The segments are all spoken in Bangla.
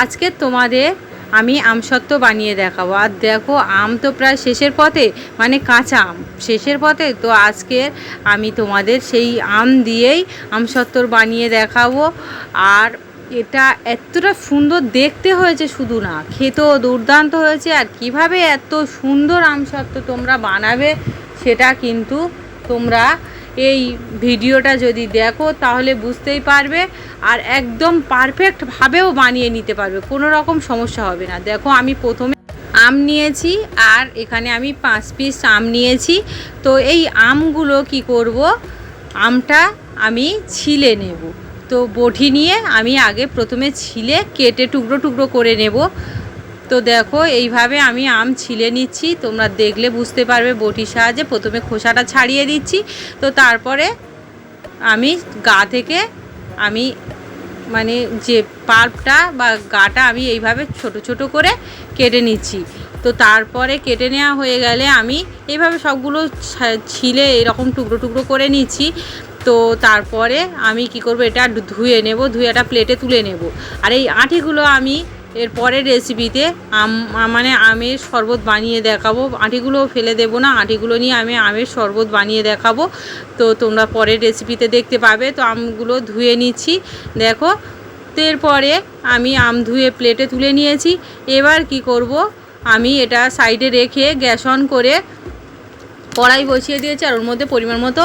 আজকে তোমাদের আমি আমসত্ত্ব বানিয়ে দেখাবো। আর দেখো আম তো প্রায় শেষের পথে, মানে কাঁচা আম শেষের পথে, তো আজকে আমি তোমাদের সেই আম দিয়েই আমসত্ত্ব বানিয়ে দেখাবো। আর এটা এতটা সুন্দর দেখতে হয়েছে শুধু না, খেতেও দুর্দান্ত হয়েছে। আর কিভাবে এত সুন্দর আমসত্ত্ব তোমরা বানাবে সেটা কিন্তু তোমরা এই ভিডিওটা যদি দেখো তাহলে বুঝতেই পারবে। আর একদম পারফেক্টভাবেও বানিয়ে নিতে পারবে, কোনো রকম সমস্যা হবে না। দেখো আমি প্রথমে আম নিয়েছি, আর এখানে আমি 5 পিস আম নিয়েছি। তো এই আমগুলো কি করব, আমটা আমি ছিলে নেব। তো বটি নিয়ে আমি আগে প্রথমে ছিলে কেটে টুকরো টুকরো করে নেব। তো দেখো এইভাবে আমি আম ছিলে নিচ্ছি, তোমরা দেখলে বুঝতে পারবে। বটির সাহায্যে প্রথমে খোসাটা ছাড়িয়ে দিচ্ছি, তো তারপরে আমি গা থেকে আমি মানে যে পাল্পটা বা গাটা আমি এইভাবে ছোট ছোট করে কেটে নিচ্ছি। তো তারপরে কেটে নেওয়া হয়ে গেলে আমি এইভাবে সবগুলো ছিলে এরকম টুকরো টুকরো করে নিচ্ছি। তো তারপরে আমি কি করব, এটা ধুয়ে নেব, ধুয়ে একটা প্লেটে তুলে নেব। আর এই আঁটিগুলো আমি এর পরের রেসিপিতে মানে আমের শরবত বানিয়ে দেখাবো। আঁটিগুলোও ফেলে দেবো না, আঁটিগুলো নিয়ে আমি আমের শরবত বানিয়ে দেখাবো। তো তোমরা পরের রেসিপিতে দেখতে পাবে। তো আমগুলো ধুয়ে নিচ্ছি দেখো। তো এরপরে আমি আম ধুয়ে প্লেটে তুলে নিয়েছি। এবার কি করব, আমি এটা সাইডে রেখে গ্যাস অন করে কড়াই বসিয়ে দিয়েছি, আর ওর মধ্যে পরিমাণ মতো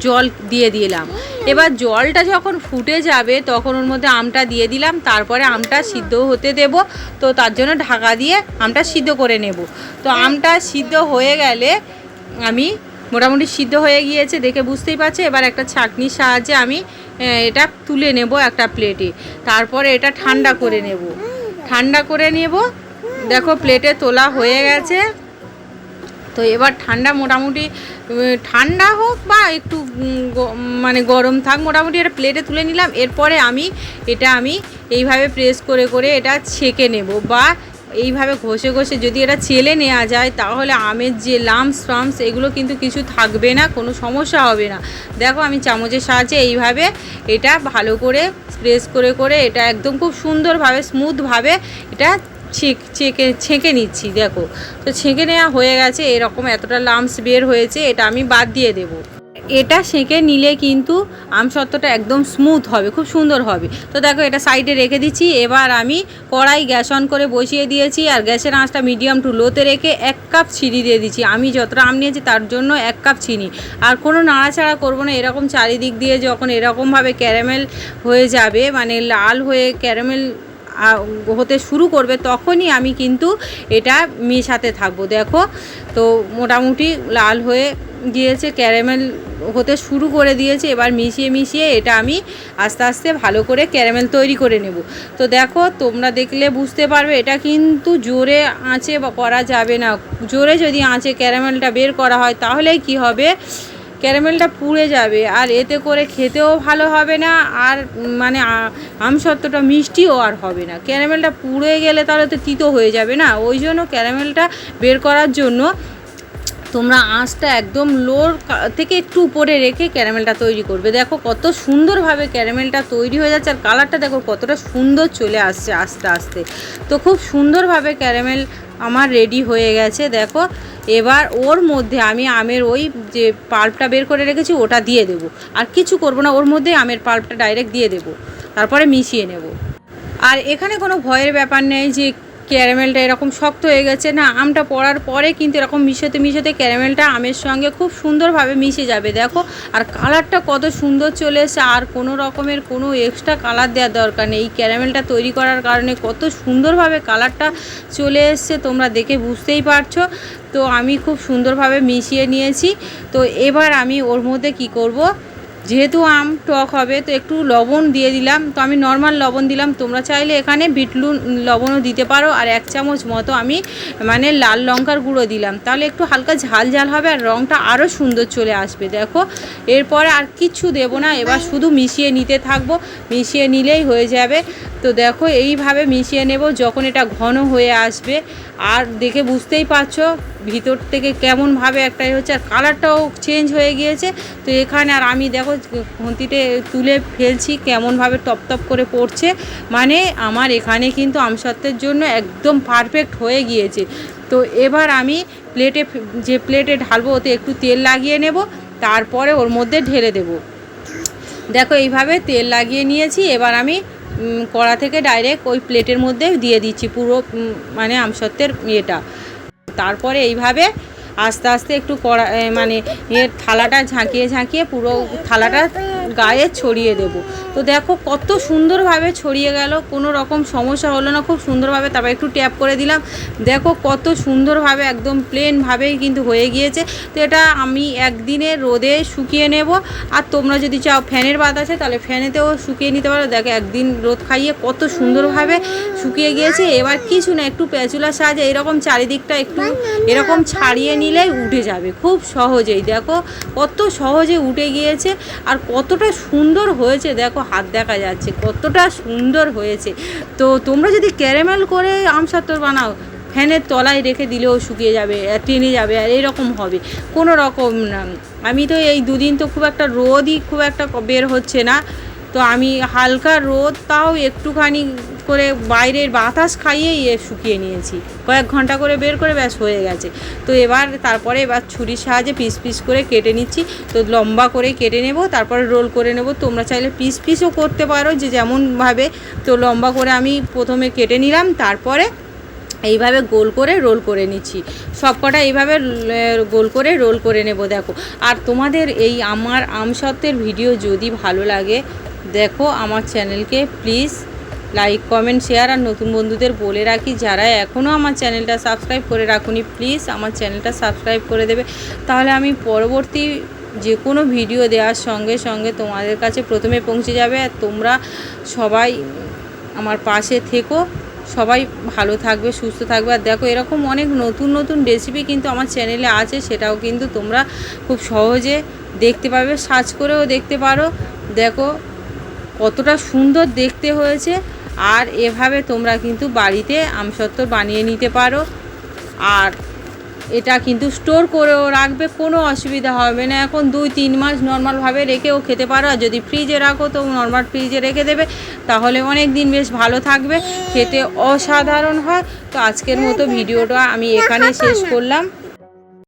জল দিয়ে দিলাম। এবার জলটা যখন ফুটে যাবে তখন ওর মধ্যে আমটা দিয়ে দিলাম, তারপরে আমটা সিদ্ধ হতে দেব। তো তার জন্য ঢাকা দিয়ে আমটা সিদ্ধ করে নেব। তো আমটা সিদ্ধ হয়ে গেলে আমি মোটামুটি সিদ্ধ হয়ে গিয়েছে দেখে বুঝতেই পারছি। এবার একটা ছাঁকনির সাহায্যে আমি এটা তুলে নেব একটা প্লেটে, তারপরে এটা ঠান্ডা করে নেব। দেখো প্লেটে তোলা হয়ে গেছে। তো এবার মোটামুটি ঠান্ডা হোক বা একটু মানে গরম থাক, মোটামুটি এটা প্লেটে তুলে নিলাম। এরপরে আমি এইভাবে প্রেস করে করে এটা ছেঁকে নেব, বা এইভাবে ঘষে ঘষে যদি এটা চেলে নেওয়া যায় তাহলে আমের যে লাম্পস এগুলো কিন্তু কিছু থাকবে না, কোনো সমস্যা হবে না। দেখো আমি চামচের সাহায্যে এইভাবে এটা ভালো করে প্রেস করে করে এটা একদম খুব সুন্দরভাবে স্মুথভাবে এটা ছেঁকে নিচ্ছি। দেখো তো ছেঁকে নেওয়া হয়ে গেছে, এরকম এতটা লাম্পস বের হয়েছে, এটা আমি বাদ দিয়ে দেব। এটা সেঁকে নিলে কিন্তু আমসত্ত্বটা একদম স্মুথ হবে, খুব সুন্দর হবে। তো দেখো এটা সাইডে রেখে দিচ্ছি। এবার আমি কড়াই গ্যাস অন করে বসিয়ে দিয়েছি, আর গ্যাসের আঁচটা মিডিয়াম টু লোতে রেখে 1 কাপ চিনি দিয়ে দিচ্ছি। আমি যতটা আম নিয়েছি তার জন্য 1 কাপ চিনি। আর কোনো নাড়াচাড়া করবো না, এরকম চারিদিক দিয়ে যখন এরকমভাবে ক্যারামেল হয়ে যাবে, মানে লাল হয়ে ক্যারামেল হতে শুরু করবে, তখনই আমি কিন্তু এটা মেশাতে থাকবো। দেখো তো মোটামুটি লাল হয়ে গিয়েছে, ক্যারামেল হতে শুরু করে দিয়েছে। এবার মিশিয়ে মিশিয়ে এটা আমি আস্তে আস্তে ভালো করে ক্যারামেল তৈরি করে নেব। তো দেখো তোমরা দেখলে বুঝতে পারবে, এটা কিন্তু জোরে আঁচে করা যাবে না। জোরে যদি আঁচে ক্যারামেলটা বের করা হয় তাহলে কি হবে, ক্যারামেলটা পুড়ে যাবে, আর এতে করে খেতেও ভালো হবে না, আর মানে আমসত্ত্বটা মিষ্টিও আর হবে না। ক্যারামেলটা পুড়ে গেলে তাহলে তো তিতো হয়ে যাবে না। ওই জন্য ক্যারামেলটা বের করার জন্য তোমরা আঁচটা একদম লোর থেকে একটু উপরে রেখে ক্যারামেলটা তৈরি করবে। দেখো কত সুন্দরভাবে ক্যারামেলটা তৈরি হয়ে যাচ্ছে, আর কালারটা দেখো কতটা সুন্দর চলে আসছে আস্তে আস্তে। তো খুব সুন্দরভাবে ক্যারামেল আমার রেডি হয়ে গেছে। দেখো এবার ওর মধ্যে আমি আমের ওই যে পাল্পটা বের করে রেখেছি ওটা দিয়ে দেবো, আর কিছু করবো না, ওর মধ্যে আমের পাল্পটা ডাইরেক্ট দিয়ে দেবো, তারপরে মিশিয়ে নেব। আর এখানে কোনো ভয়ের ব্যাপার নেই যে ক্যারামেলটা এরকম শক্ত হয়ে গেছে না, আমটা পড়ার পরে কিন্তু এরকম মিশোতে মিশোতে ক্যারামেলটা আমের সঙ্গে খুব সুন্দরভাবে মিশে যাবে। দেখো আর কালারটা কত সুন্দর চলে এসেছে, আর কোনো রকমের কোনো এক্সট্রা কালার দেওয়ার দরকার নেই। এই ক্যারামেলটা তৈরি করার কারণে কত সুন্দরভাবে কালারটা চলে এসছে, তোমরা দেখে বুঝতেই পারছো। তো আমি খুব সুন্দরভাবে মিশিয়ে নিয়েছি। তো এবার আমি ওর মধ্যে কি করব, যেহেতু আম টক হবে তো একটু লবণ দিয়ে দিলাম। তো আমি নর্মাল লবণ দিলাম, তোমরা চাইলে এখানে বিট লবণও দিতে পারো। আর 1 চামচ মতো আমি মানে লাল লঙ্কার গুঁড়ো দিলাম, তাহলে একটু হালকা ঝাল ঝাল হবে আর রঙটা আরও সুন্দর চলে আসবে। দেখো এরপরে আর কিচ্ছু দেবো না, এবার শুধু মিশিয়ে নিতে থাকবো, মিশিয়ে নিলেই হয়ে যাবে। তো দেখো এইভাবে মিশিয়ে নেব যখন এটা ঘন হয়ে আসবে। আর দেখে বুঝতেই পারছো ভিতর থেকে কেমনভাবে একটাই হচ্ছে, আর কালারটাও চেঞ্জ হয়ে গিয়েছে। তো এখানে আর আমি দেখো দেখো খুন্তিতে তুলে ফেলছি কেমনভাবে টপ টপ করে পড়ছে, মানে আমার এখানে কিন্তু আমসত্ত্বের জন্য একদম পারফেক্ট হয়ে গিয়েছে। তো এবার আমি যে প্লেটে ঢালবো ওতে একটু তেল লাগিয়ে নেব, তারপরে ওর মধ্যে ঢেলে দেব। দেখো এইভাবে তেল লাগিয়ে নিয়েছি। এবার আমি কড়া থেকে ডাইরেক্ট ওই প্লেটের মধ্যে দিয়ে দিচ্ছি পুরো মানে আমসত্ত্বের ইয়েটা। তারপরে এইভাবে আস্তে আস্তে একটু কড়া মানে থালাটা ঝাঁকিয়ে পুরো থালাটা গায়ে ছড়িয়ে দেব। তো দেখো কত সুন্দরভাবে ছড়িয়ে গেল, কোনো রকম সমস্যা হলো না, খুব সুন্দরভাবে। তারপর একটু ট্যাপ করে দিলাম, দেখো কত সুন্দরভাবে একদম প্লেনভাবেই কিন্তু হয়ে গিয়েছে। তো এটা আমি একদিনে রোদে শুকিয়ে নেব, আর তোমরা যদি চাও ফ্যানের বাতাসে তাহলে ফ্যানেতেও শুকিয়ে নিতে পারো। দেখো একদিন রোদ খাইয়ে কত সুন্দরভাবে শুকিয়ে গিয়েছে। এবার কিছু না, একটু প্যাচুলার সাহায্যে এরকম চারিদিকটা একটু এরকম ছাড়িয়ে নিলেই উঠে যাবে খুব সহজেই। দেখো কত সহজে উঠে গিয়েছে, আর কতটা সুন্দর হয়েছে, দেখো হাত দেখা যাচ্ছে কতটা সুন্দর হয়েছে। তো তোমরা যদি ক্যারামেল করে আমসত্ত্ব বানাও, ফ্যানের তলায় রেখে দিলেও শুকিয়ে যাবে, টেনে যাবে, আর এরকম হবে, কোনো রকম না। আমি তো এই দুদিন তো খুব একটা রোদই খুব একটা বের হচ্ছে না, তো আমি হালকা রোদ তাও একটুখানি করে বাইরের বাতাস খাইয়েই শুকিয়ে নিয়েছি, কয়েক ঘন্টা করে বের করে ব্যাস হয়ে গেছে। তো তারপরে ছুরির সাহায্যে পিস পিস করে কেটে নিচ্ছি। তো লম্বা করে কেটে নেব, তারপরে রোল করে নেব। তোমরা চাইলে পিস পিসও করতে পারো, যে যেমনভাবে। তো লম্বা করে আমি প্রথমে কেটে নিলাম, তারপরে এইভাবে গোল করে রোল করে নিচ্ছি। সবকটা এইভাবে গোল করে রোল করে নেব। দেখো, আর তোমাদের এই আমার আমসত্ত্বের ভিডিও যদি ভালো লাগে, দেখো আমার চ্যানেলকে প্লিজ লাইক কমেন্ট শেয়ার, আর নতুন বন্ধুদের বলে রাখি যারা এখনও আমার চ্যানেলটা সাবস্ক্রাইব করে রাখুনি, প্লিজ আমার চ্যানেলটা সাবস্ক্রাইব করে দেবে। তাহলে আমি পরবর্তী যে কোনো ভিডিও দেওয়ার সঙ্গে সঙ্গে তোমাদের কাছে প্রথমে পৌঁছে যাবে। আর তোমরা সবাই আমার পাশে থেকো, সবাই ভালো থাকবে, সুস্থ থাকবে। আর দেখো এরকম অনেক নতুন নতুন রেসিপি কিন্তু আমার চ্যানেলে আছে, সেটাও কিন্তু তোমরা খুব সহজে দেখতে পাবে, সার্চ করেও দেখতে পারো। দেখো কতটা সুন্দর দেখতে হয়েছে। আর এভাবে তোমরা কিন্তু বাড়িতে আমসত্ত্ব বানিয়ে নিতে পারো, আর এটা কিন্তু স্টোর করেও রাখবে, কোনো অসুবিধা হবে না। এখন 2-3 মাস নর্মালভাবে রেখেও খেতে পারো, আর যদি ফ্রিজে রাখো তো নর্মাল ফ্রিজে রেখে দেবে, তাহলে অনেক দিন বেশ ভালো থাকবে, খেতে অসাধারণ হয়। তো আজকের মতো ভিডিওটা আমি এখানে শেষ করলাম।